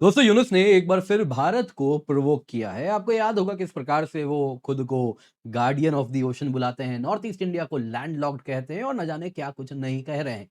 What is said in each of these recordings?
दोस्तों यूनुस ने एक बार फिर भारत को प्रोवोक किया है। आपको याद होगा किस प्रकार से वो खुद को गार्डियन ऑफ द ओशन बुलाते हैं, नॉर्थ ईस्ट इंडिया को लैंडलॉक्ड कहते हैं और न जाने क्या कुछ नहीं कह रहे हैं।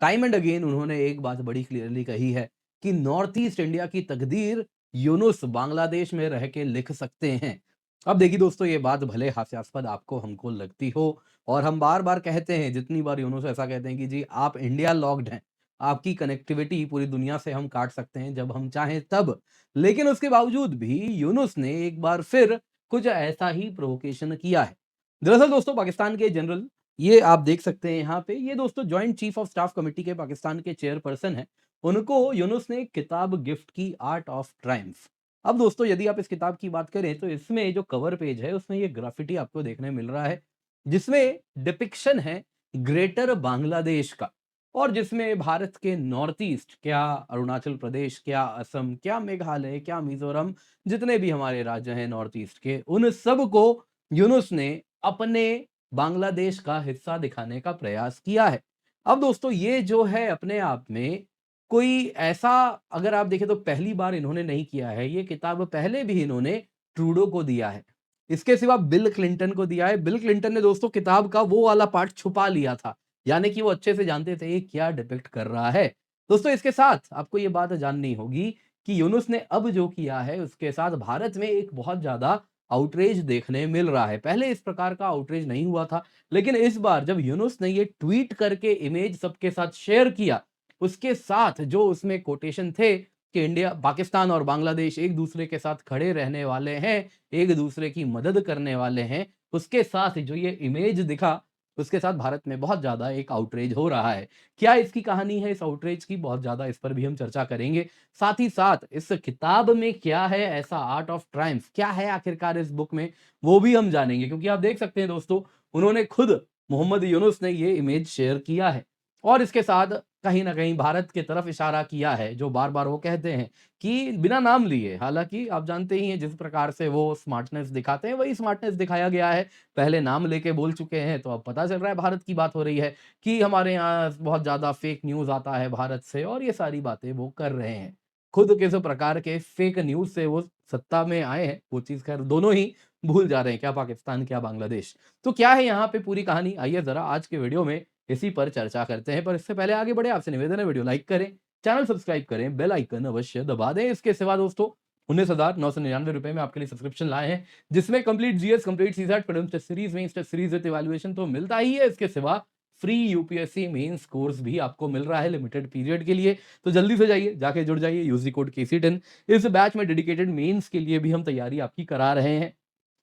टाइम एंड अगेन उन्होंने एक बात बड़ी क्लियरली कही है कि नॉर्थ ईस्ट इंडिया की तकदीर यूनुस बांग्लादेश में रह के लिख सकते हैं। अब देखिए दोस्तों, ये बात भले हास्यास्पद आपको हमको लगती हो और हम बार बार कहते हैं, जितनी बार यूनुस ऐसा कहते हैं कि जी आप इंडिया लॉक्ड हैं, आपकी कनेक्टिविटी पूरी दुनिया से हम काट सकते हैं जब हम चाहें तब। लेकिन उसके बावजूद भी यूनुस ने एक बार फिर कुछ ऐसा ही प्रोवोकेशन किया है। दरअसल दोस्तों, पाकिस्तान के जनरल, ये आप देख सकते हैं यहाँ पे, ये दोस्तों joint chief of staff committee के पाकिस्तान के चेयरपर्सन हैं। उनको यूनुस ने एक किताब गिफ्ट की, आर्ट ऑफ ट्रायम्फ। अब दोस्तों, यदि आप इस किताब की बात करें तो इसमें जो कवर पेज है उसमें ये ग्राफिटी आपको देखने मिल रहा है, जिसमें डिपिक्शन है ग्रेटर बांग्लादेश का, और जिसमें भारत के नॉर्थ ईस्ट, क्या अरुणाचल प्रदेश, क्या असम, क्या मेघालय, क्या मिजोरम, जितने भी हमारे राज्य हैं नॉर्थ ईस्ट के, उन सब को यूनुस ने अपने बांग्लादेश का हिस्सा दिखाने का प्रयास किया है। अब दोस्तों, ये जो है अपने आप में कोई ऐसा, अगर आप देखें तो पहली बार इन्होंने नहीं किया है। ये किताब पहले भी इन्होंने ट्रूडो को दिया है, इसके सिवा बिल क्लिंटन को दिया है। बिल क्लिंटन ने दोस्तों किताब का वो वाला पार्ट छुपा लिया था, यानी कि वो अच्छे से जानते थे ये क्या डिपिक्ट कर रहा है। दोस्तों, इसके साथ आपको ये बात जाननी होगी कि यूनुस ने अब जो किया है उसके साथ भारत में एक बहुत ज्यादा आउटरीच देखने मिल रहा है। पहले इस प्रकार का आउटरीच नहीं हुआ था, लेकिन इस बार जब यूनुस ने ये ट्वीट करके इमेज सबके साथ शेयर किया, उसके साथ जो उसमें कोटेशन थे कि इंडिया, पाकिस्तान और बांग्लादेश एक दूसरे के साथ खड़े रहने वाले हैं, एक दूसरे की मदद करने वाले हैं, उसके साथ जो ये इमेज दिखा, उसके साथ भारत में बहुत ज़्यादा एक आउटरीच हो रहा है। क्या इसकी कहानी है इस आउटरीच की? बहुत ज़्यादा इस पर भी हम चर्चा करेंगे। साथ ही साथ इस किताब में क्या है ऐसा, आर्ट ऑफ ट्रायम्फ क्या है आखिरकार इस बुक में, वो भी हम जानेंगे। क्योंकि आप देख सकते हैं दोस्तों, उन्होंने खुद, मोहम्मद यूनुस ने ये इमेज शेयर किया है और इसके साथ कहीं न कहीं भारत की तरफ इशारा किया है, जो बार-बार वो कहते हैं कि बिना नाम लिए, हालाँकि आप जानते ही हैं जिस प्रकार से वो स्मार्टनेस दिखाते हैं, वही स्मार्टनेस दिखाया गया है। पहले नाम लेके बोल चुके हैं, तो अब पता चल रहा है भारत की बात हो रही है कि हमारे यहाँ बहुत ज़्यादा फेक न्यूज़ आता है भारत से, और ये सारी बातें वो कर रहे हैं। खुद किस प्रकार के फेक न्यूज़ से वो सत्ता में आए हैं, वो चीज़ ख़ैर दोनों ही भूल जा रहे हैं, क्या पाकिस्तान, क्या बांग्लादेश। तो क्या है यहाँ पे पूरी कहानी? आइए ज़रा आज के वीडियो में इसी पर चर्चा करते हैं। पर इससे पहले आगे बढ़े, आपसे निवेदन है वीडियो लाइक करें, चैनल सब्सक्राइब करें, बेल आइकन अवश्य दबा दें। इसके सिवा दोस्तों, 19,999 रुपए में आपके लिए सब्सक्रिप्शन लाए हैं, जिसमें complete GS, complete CSAT, prelims test series, mains test series with evaluation तो मिलता ही है। इसके सिवा फ्री यूपीएससी मेंस कोर्स भी आपको मिल रहा है लिमिटेड पीरियड के लिए। तो जल्दी से जाइए, जाके जुड़ जाइए, यूज़ द कोड KC10। इस बैच में डेडिकेटेड मेंस के लिए भी हम तैयारी आपकी करा रहे हैं।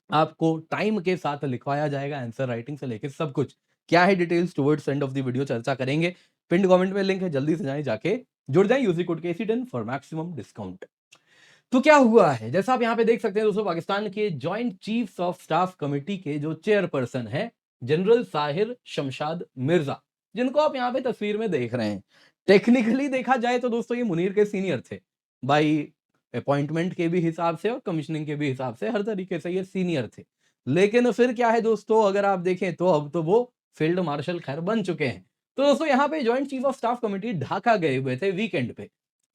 आपको टाइम के साथ लिखवाया जाएगा, आंसर राइटिंग से लेके सब कुछ। क्या है details, towards end of the video चर्चा करेंगे। पिन्ड कमेंट में लिंक है, जल्दी से जाएं, जाके जुड़ जाएं, use the code KC10 for maximum discount. तो क्या हुआ है, जैसा आप यहाँ पे देख सकते हैं दोस्तों, पाकिस्तान के joint chiefs of staff committee के जो चेयरपर्सन है, जनरल साहिर शमशाद मिर्जा, जिनको आप यहाँ पे तस्वीर में देख रहे हैं। टेक्निकली देखा जाए तो दोस्तों ये मुनीर के सीनियर थे, बाई अपॉइंटमेंट के भी हिसाब से और कमिश्निंग के भी हिसाब से, हर तरीके से ये सीनियर थे। लेकिन फिर क्या है दोस्तों, अगर आप देखें तो अब तो वो फील्ड मार्शल खैर बन चुके हैं। तो दोस्तों, यहाँ पे joint chief of staff committee Dhaka गए हुए थे वीकेंड पे।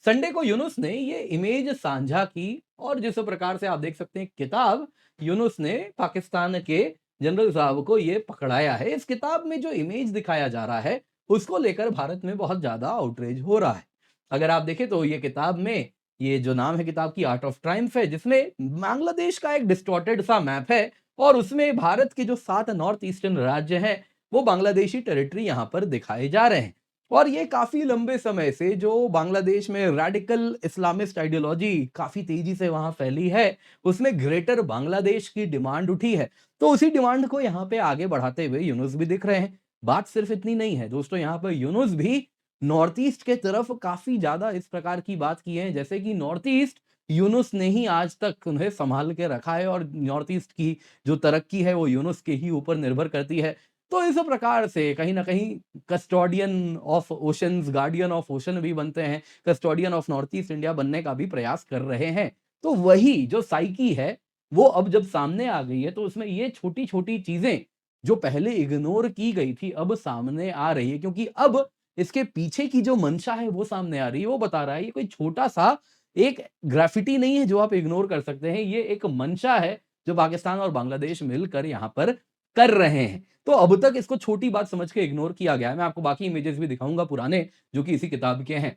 संडे को यूनुस ने ये इमेज साझा की, और जिस प्रकार से आप देख सकते हैं किताब, यूनुस ने पाकिस्तान के जनरल साहब को ये पकड़ाया है। इस किताब में जो इमेज दिखाया जा रहा है, उसको लेकर भारत में बहुत ज्यादा आउटरीच हो रहा है। अगर आप देखें तो ये किताब में, ये जो नाम है किताब की, आर्ट ऑफ ट्रायम्फ है, जिसमें बांग्लादेश का एक डिस्टॉर्टेड सा मैप है और उसमें भारत के जो 7 नॉर्थ ईस्टर्न राज्य हैं, वो बांग्लादेशी टेरिटरी यहां पर दिखाए जा रहे हैं। और ये काफी लंबे समय से जो बांग्लादेश में रैडिकल इस्लामिस्ट आइडियोलॉजी काफी तेजी से वहां फैली है, उसमें ग्रेटर बांग्लादेश की डिमांड उठी है। तो उसी डिमांड को यहाँ पे आगे बढ़ाते हुए यूनुस भी दिख रहे हैं। बात सिर्फ इतनी नहीं है दोस्तों, यहाँ पर यूनुस भी नॉर्थ ईस्ट के तरफ काफी ज्यादा इस प्रकार की बात की है, जैसे कि नॉर्थ ईस्ट यूनुस ने ही आज तक उन्हें संभाल के रखा है और नॉर्थ ईस्ट की जो तरक्की है वो यूनुस के ही ऊपर निर्भर करती है। तो इस प्रकार से कहीं ना कहीं custodian of oceans, guardian of ocean भी बनते हैं, custodian of north east India बनने का भी प्रयास कर रहे हैं। तो वही जो साइकी है, वो अब जब सामने आ गई है, तो उसमें ये छोटी छोटी चीजें जो पहले इग्नोर की गई थी, अब सामने आ रही है। क्योंकि अब इसके पीछे की जो मंशा है वो सामने आ रही है। वो बता रहा है ये कोई छोटा सा एक ग्राफिटी नहीं है जो आप इग्नोर कर सकते हैं, ये एक मंशा है जो पाकिस्तान और बांग्लादेश मिलकर यहाँ पर कर रहे हैं। तो अब तक इसको छोटी बात समझ के इग्नोर किया गया है। मैं आपको बाकी इमेजेस भी दिखाऊँगा पुराने, जो कि इसी किताब के हैं।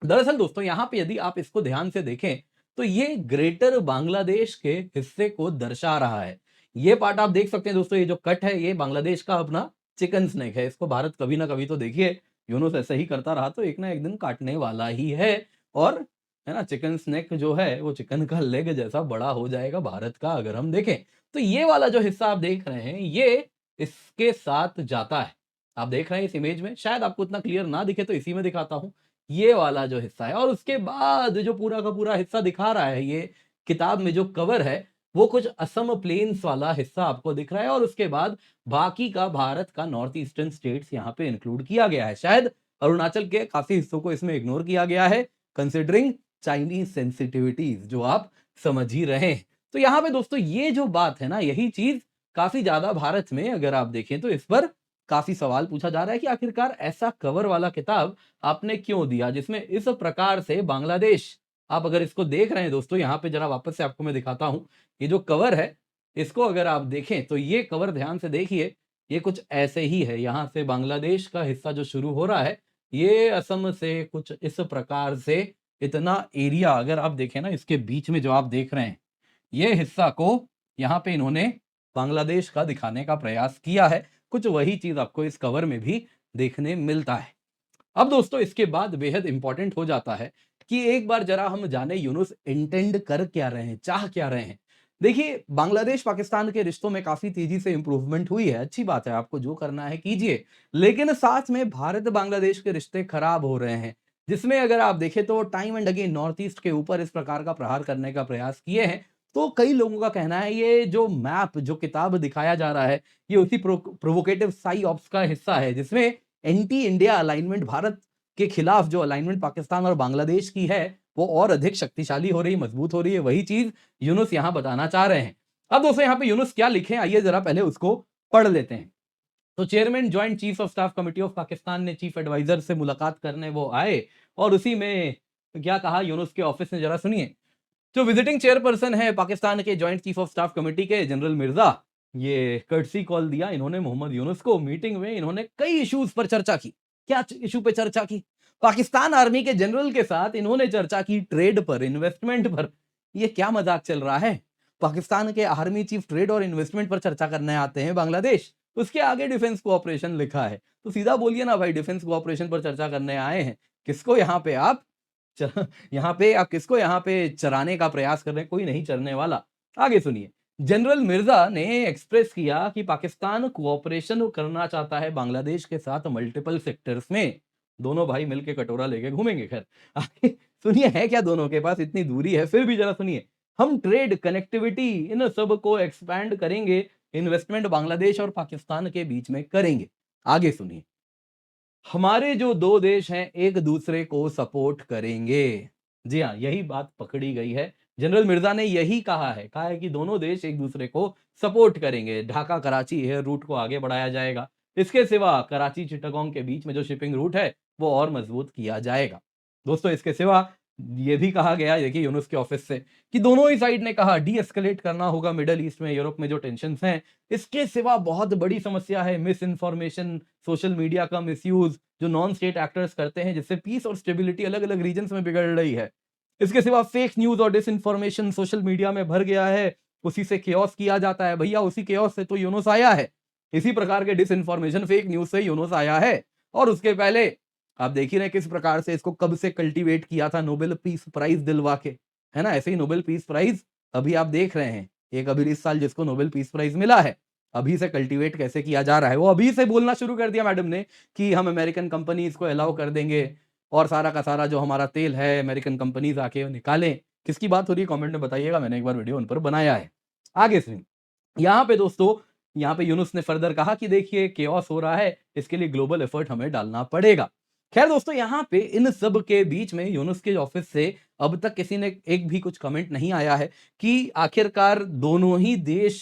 दरअसल दोस्तों यहाँ पे यदि आप इसको ध्यान से देखें, तो ये ग्रेटर बांग्लादेश के हिस्से को दर्शा रहा है। ये पार्ट आप देख सकते हैं दोस्तों, ये जो कट है, ये बांग्लादेश का अपना चिकन स्नेक है। इसको भारत कभी ना कभी तो देखिए, यूनुस ऐसे ही करता रहा तो एक ना एक दिन काटने वाला ही है। और है ना, चिकन स्नेक जो है वो चिकन का लेग जैसा बड़ा हो जाएगा भारत का, अगर हम देखें। तो ये वाला जो हिस्सा आप देख रहे हैं, ये इसके साथ जाता है। आप देख रहे हैं इस इमेज में, शायद आपको उतना क्लियर ना दिखे तो इसी में दिखाता हूँ। ये वाला जो हिस्सा है, और उसके बाद जो पूरा का पूरा हिस्सा दिखा रहा है, ये किताब में जो कवर है, वो कुछ असम प्लेन्स वाला हिस्सा आपको दिख रहा है, और उसके बाद बाकी का भारत का नॉर्थ ईस्टर्न स्टेट्स यहाँ पे इंक्लूड किया गया है। शायद अरुणाचल के काफी हिस्सों को इसमें इग्नोर किया गया है, कंसिडरिंग चाइनीज सेंसिटिविटीज, जो आप समझ ही रहे हैं। तो यहाँ पे दोस्तों ये जो बात है ना, यही चीज काफी ज्यादा भारत में अगर आप देखें तो इस पर काफी सवाल पूछा जा रहा है कि आखिरकार ऐसा कवर वाला किताब आपने क्यों दिया जिसमें इस प्रकार से बांग्लादेश, आप अगर इसको देख रहे हैं दोस्तों, यहाँ पे जरा वापस से आपको मैं दिखाता हूं, ये जो कवर है, इसको अगर आप देखें तो ये कवर ध्यान से देखिए, ये कुछ ऐसे ही है। यहाँ से बांग्लादेश का हिस्सा जो शुरू हो रहा है, ये असम से कुछ इस प्रकार से इतना एरिया अगर आप देखें ना, इसके बीच में जो आप देख रहे हैं, ये हिस्सा को यहाँ पे इन्होंने बांग्लादेश का दिखाने का प्रयास किया है। कुछ वही चीज आपको इस कवर में भी देखने मिलता है। अब दोस्तों इसके बाद बेहद इंपॉर्टेंट हो जाता है कि एक बार जरा हम जाने यूनुस इंटेंड कर क्या रहे हैं, चाह क्या रहे हैं। देखिए, बांग्लादेश पाकिस्तान के रिश्तों में काफी तेजी से इंप्रूवमेंट हुई है, अच्छी बात है, आपको जो करना है कीजिए। लेकिन साथ में भारत बांग्लादेश के रिश्ते खराब हो रहे हैं, जिसमें अगर आप देखें तो time and again north east के ऊपर इस प्रकार का प्रहार करने का प्रयास किए हैं। तो कई लोगों का कहना है ये जो मैप, जो किताब दिखाया जा रहा है, ये उसी प्रोवोकेटिव साई ऑप्स का हिस्सा है, जिसमें एंटी इंडिया अलाइनमेंट, भारत के खिलाफ जो अलाइनमेंट पाकिस्तान और बांग्लादेश की है, वो और अधिक शक्तिशाली हो रही, मजबूत हो रही है। वही चीज यूनुस यहां बताना चाह रहे हैं। अब दोस्तों यहाँ पे यूनुस क्या लिखे, आइए जरा पहले उसको पढ़ लेते हैं। तो chairman joint chief of staff committee of Pakistan ने चीफ एडवाइजर से मुलाकात करने वो आए, और उसी में क्या कहा यूनुस के ऑफिस ने, जरा सुनिए। जो विजिटिंग चेयरपर्सन है पाकिस्तान के joint chief of staff committee के, जनरल मिर्जा, ये कर्टसी कॉल दिया इन्होंने मोहम्मद यूनुस को। मीटिंग में इन्होंने कई इश्यूज पर चर्चा की। क्या इशू पे चर्चा की? पाकिस्तान आर्मी के जनरल के साथ इन्होंने चर्चा की ट्रेड पर, इन्वेस्टमेंट पर। ये क्या मजाक चल रहा है? पाकिस्तान के आर्मी चीफ ट्रेड और इन्वेस्टमेंट पर चर्चा करने आते हैं बांग्लादेश, उसके आगे डिफेंस कोऑपरेशन लिखा है। तो सीधा बोलिए ना भाई, डिफेंस कोऑपरेशन पर चर्चा करने आए हैं, किसको यहाँ पे आप यहाँ पे चराने का प्रयास कर रहे हैं? कोई नहीं चरने वाला। आगे सुनिए। जनरल मिर्जा ने एक्सप्रेस किया कि पाकिस्तान कोऑपरेशन करना चाहता है बांग्लादेश के साथ मल्टीपल सेक्टर्स में। दोनों भाई मिलके कटोरा लेके घूमेंगे। खैर आगे सुनिए, है क्या दोनों के पास, इतनी दूरी है फिर भी जरा सुनिए। हम ट्रेड, कनेक्टिविटी, इन सब को एक्सपैंड करेंगे, इन्वेस्टमेंट बांग्लादेश और पाकिस्तान के बीच में करेंगे। आगे सुनिए। हमारे जो दो देश हैं एक दूसरे को सपोर्ट करेंगे। जी हाँ, यही बात पकड़ी गई है। जनरल मिर्जा ने यही कहा है कि दोनों देश एक दूसरे को सपोर्ट करेंगे। ढाका कराची एयर रूट को आगे बढ़ाया जाएगा। इसके सिवा कराची चिटागोंग के बीच में जो शिपिंग रूट है वो और मजबूत किया जाएगा। दोस्तों इसके सिवा ये भी कहा गया, देखिए यूनुस के ऑफिस से, कि दोनों ही साइड ने कहा डी एस्केलेट करना होगा मिडल ईस्ट में, यूरोप में जो टेंशन्स हैं। इसके सिवा बहुत बड़ी समस्या है मिस इन्फॉर्मेशन, सोशल मीडिया का मिसयूज जो नॉन स्टेट एक्टर्स करते हैं, जिससे पीस और स्टेबिलिटी अलग अलग रीजन्स में बिगड़ रही है। इसके सिवा फेक न्यूज और डिसइंफॉर्मेशन सोशल मीडिया में भर गया है, उसी से केओस किया जाता है। भैया उसी केओस से तो यूनुस आया है, इसी प्रकार के डिसइंफॉर्मेशन फेक न्यूज से यूनुस आया है। और उसके पहले आप देख ही रहे किस प्रकार से इसको कब से कल्टीवेट किया था, नोबेल पीस प्राइज दिलवा के, है ना। ऐसे ही नोबेल पीस प्राइज अभी आप देख रहे हैं, एक अभी इस साल जिसको नोबेल पीस प्राइज मिला है, अभी से कल्टीवेट कैसे किया जा रहा है। वो अभी से बोलना शुरू कर दिया मैडम ने कि हम अमेरिकन कंपनीज को अलाउ कर देंगे, और सारा का सारा जो हमारा तेल है अमेरिकन कंपनीज आके निकालें। किसकी बात हो रही है कमेंट में बताइएगा, मैंने एक बार वीडियो उन पर बनाया है। आगे सुनिए। यहाँ पे दोस्तों, यहाँ पे यूनुस ने फर्दर कहा कि देखिए केओस हो रहा है, इसके लिए ग्लोबल एफर्ट हमें डालना पड़ेगा। खैर दोस्तों, यहाँ पे इन सब के बीच में यूनुस के ऑफिस से अब तक किसी ने एक भी कुछ कमेंट नहीं आया है कि आखिरकार दोनों ही देश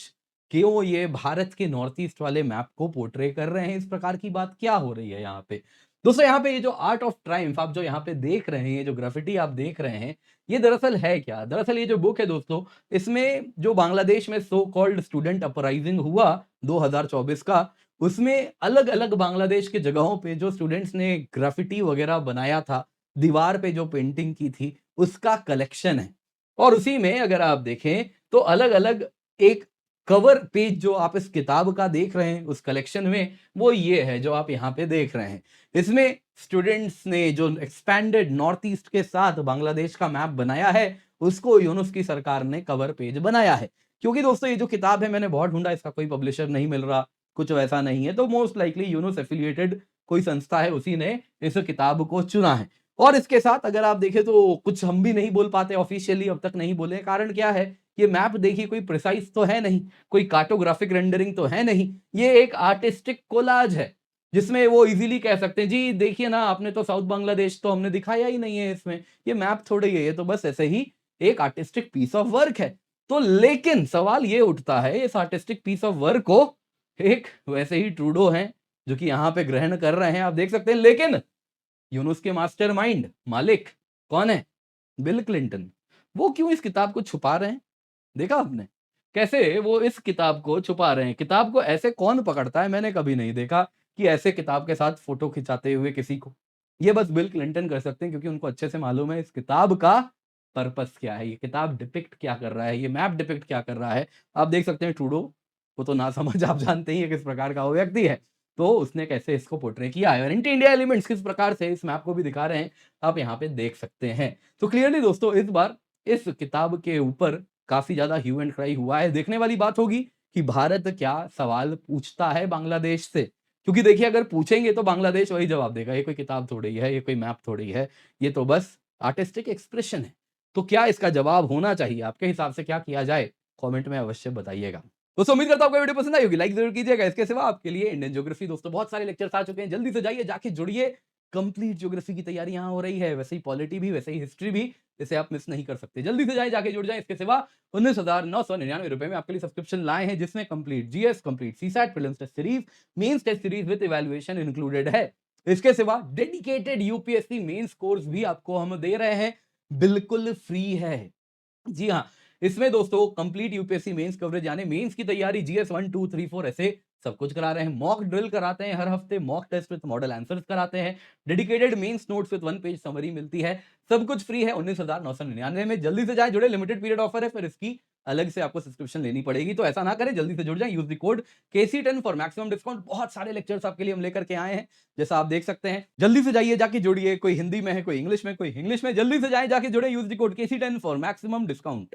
क्यों ये भारत के नॉर्थ ईस्ट वाले मैप को पोर्ट्रे कर रहे हैं। इस प्रकार की बात क्या हो रही है यहाँ पे? दोस्तों यहाँ पे ये जो आर्ट ऑफ ट्रायम्फ आप जो यहाँ पे देख रहे हैं, ये जो ग्राफिटी आप देख रहे हैं, ये दरअसल है क्या? दरअसल ये जो बुक है दोस्तों, इसमें जो बांग्लादेश में सो कॉल्ड स्टूडेंट अपराइजिंग हुआ 2024 का, उसमें अलग-अलग बांग्लादेश के जगहों पे जो स्टूडेंट्स ने ग्राफिटी वगैरह बनाया था, दीवार पे जो पेंटिंग की थी, उसका कलेक्शन है। और उसी में अगर आप देखें, तो अलग-अलग एक कवर पेज जो आप इस किताब का देख रहे हैं, उस कलेक्शन में, वो ये है जो आप यहाँ पे देख रहे हैं। इसमें स्टूडेंट्स ने जो एक्सपैंडेड नॉर्थ ईस्ट के साथ बांग्लादेश का मैप बनाया है, उसको यूनुस की सरकार ने कवर पेज बनाया है। क्योंकि दोस्तों ये जो किताब है मैंने बहुत ढूँढा, इसका कोई पब्लिशर नहीं मिल रहा, कुछ वैसा नहीं है, तो मोस्ट लाइकली यूनुस एफिलिएटेड कोई संस्था है, उसी ने इस किताब को चुना है। और इसके साथ अगर आप देखें तो कुछ हम भी नहीं बोल पाते ऑफिशियली, अब तक नहीं बोले, कारण क्या है? ये मैप देखिए कोई प्रिसाइज़ तो है नहीं, कोई कार्टोग्राफिक रेंडरिंग तो है नहीं, ये एक आर्टिस्टिक कोलाज है। जिसमें वो इज़िली कह सकते हैं, जी देखिए ना आपने तो साउथ बांग्लादेश तो हमने दिखाया ही नहीं है इसमें, ये मैप थोड़ी है, ये तो बस ऐसे ही एक आर्टिस्टिक पीस ऑफ वर्क है। तो लेकिन सवाल ये उठता है, इस आर्टिस्टिक पीस ऑफ वर्क को एक वैसे ही ट्रूडो हैं, जो कि यहाँ पे ग्रहण कर रहे हैं, आप देख सकते हैं, लेकिन यूनुस के मास्टरमाइंड, मालिक कौन है? Bill Clinton. वो क्यों इस किताब को छुपा रहे हैं? देखा आपने? कैसे वो इस किताब को छुपा रहे हैं? किताब को ऐसे कौन पकड़ता है? मैंने कभी नहीं देखा कि ऐसे किताब के साथ फ़ोटो खिंचाते हुए किसी को। ये बस बिल क्लिंटन कर सकते हैं क्योंकि उनको अच्छे से मालूम है इस किताब का पर्पस क्या है, ये किताब डिपिक्ट क्या कर रहा है, ये मैप डिपिक्ट क्या कर रहा है। आप देख सकते हैं ट्रूडो को तो नासमझ आप जानते ही हैं किस प्रकार का वो व्यक्ति है। तो उसने कैसे इसको पोर्ट्रे किया है और एंटी इंडिया एलिमेंट्स किस प्रकार से इस मैप को भी दिखा रहे हैं, आप यहाँ पे देख सकते हैं। तो क्लियरली दोस्तों इस बार इस किताब के ऊपर काफ़ी ज़्यादा ह्यू एंड क्राई हुआ है। देखने वाली बात होगी कि भारत क्या सवाल पूछता है बांग्लादेश से? क्योंकि देखिए अगर पूछेंगे तो बांग्लादेश वही जवाब देगा, ये कोई किताब थोड़ी है, ये कोई मैप थोड़ी है, ये तो बस आर्टिस्टिक एक्सप्रेशन है। तो क्या इसका जवाब होना चाहिए? आपके हिसाब से क्या किया जाए? कमेंट में अवश्य बताइएगा। दोस्तों उम्मीद करता हूँ आपको वीडियो पसंद आई होगी, लाइक ज़रूर कीजिएगा। इसके सिवा आपके लिए इंडियन ज्योग्राफी दोस्तों बहुत सारे लेक्चर्स आ चुके हैं, जल्दी से जाइए जाके जुड़िए। कंप्लीट ज्योग्राफी की तैयारी यहाँ हो रही है, वैसे ही पॉलिटी भी, वैसे ही हिस्ट्री भी, इसे आप मिस नहीं कर सकते। जल्दी से जाएँ जाके जुड़ जाएँ। इसके सिवा 19,999 रुपए में आपके लिए सब्सक्रिप्शन लाए हैं जिसमें complete GS, complete CSAT, prelims test series, mains test series with evaluation included है। इसके सिवा डेडिकेटेड यूपीएससी मेंस कोर्स भी आपको हम दे रहे हैं, बिल्कुल फ्री है। जी हाँ, इसमें दोस्तों कंप्लीट यूपीएससी मेंस कवरेज यानी मेंस की तैयारी जीएस 1, 2, 3, 4 ऐसे सब कुछ करा रहे हैं। मॉक ड्रिल कराते हैं हर हफ्ते, mock test with model answers कराते हैं, dedicated mains notes with 1 page summary मिलती है। सब कुछ फ्री है 19,999 में। जल्दी से जाएँ जुड़े, लिमिटेड पीरियड ऑफर है, फिर इसकी अलग से आपको सब्सक्रिप्शन लेनी पड़ेगी। तो ऐसा ना करें, जल्दी से जुड़ जाएँ, use the code KC10 for maximum discount. बहुत सारे लेक्चर्स आपके लिए हम लेकर के आए हैं, जैसा आप देख सकते हैं। जल्दी से जाइए जाके जुड़िए, कोई हिंदी में है, कोई इंग्लिश में, कोई इंग्लिश में। जल्दी से जाएँ जाके जुड़े, use the code KC10 for maximum discount.